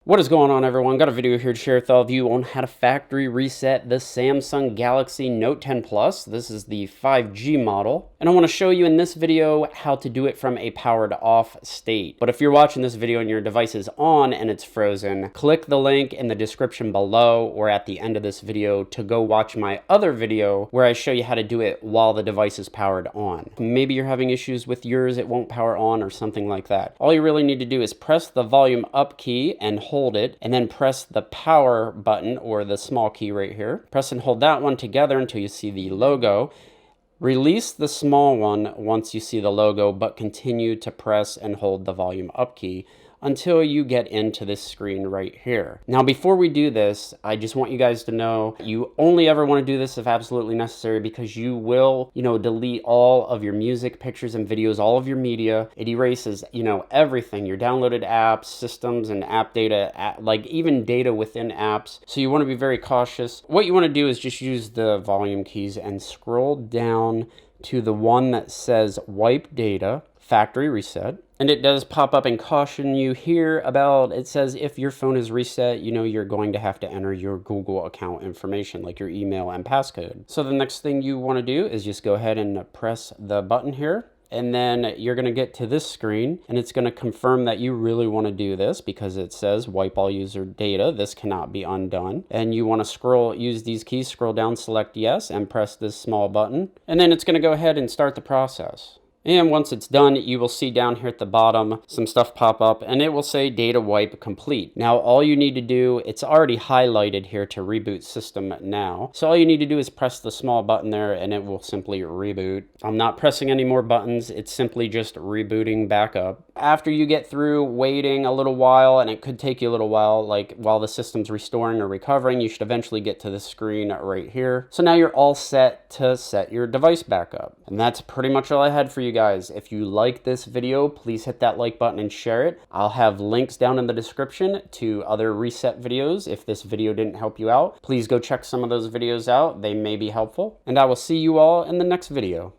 What is going on, everyone? Got a video here to share with all of you on how to factory reset the Samsung Galaxy Note 10 Plus. This is the 5G model, and I want to show you in this video how to do it from a powered off state. But if you're watching this video and your device is on and it's frozen, click the link in the description below or at the end of this video to go watch my other video where I show you how to do it while the device is powered on. Maybe you're having issues with yours, it won't power on or something like that. All you really need to do is press the volume up key and hold it, and then press the power button or the small key right here. Press and hold that one together until you see the logo. Release the small one once you see the logo, but continue to press and hold the volume up key until you get into this screen right here. Now, before we do this, I just want you guys to know you only ever want to do this if absolutely necessary, because you will, delete all of your music, pictures, and videos, all of your media. It erases, everything, your downloaded apps, systems, and app data, like even data within apps. So you want to be very cautious. What you want to do is just use the volume keys and scroll down to the one that says wipe data, factory reset. And it does pop up and caution you here about, it says if your phone is reset, you're going to have to enter your Google account information, like your email and passcode. So the next thing you want to do is just go ahead and press the button here. And then you're going to get to this screen, and it's going to confirm that you really want to do this because it says wipe all user data. This cannot be undone. And you want to use these keys, scroll down, select yes, and press this small button. And then it's going to go ahead and start the process. And once it's done, you will see down here at the bottom some stuff pop up, and it will say data wipe complete. Now, all you need to do, it's already highlighted here to reboot system now. So all you need to do is press the small button there, and it will simply reboot. I'm not pressing any more buttons. It's simply just rebooting back up. After you get through waiting a little while, and it could take you a little while, like while the system's restoring or recovering, you should eventually get to this screen right here. So now you're all set to set your device back up. And that's pretty much all I had for you guys. If you like this video, please hit that like button and share it. I'll have links down in the description to other reset videos. If this video didn't help you out, please go check some of those videos out. They may be helpful. And I will see you all in the next video.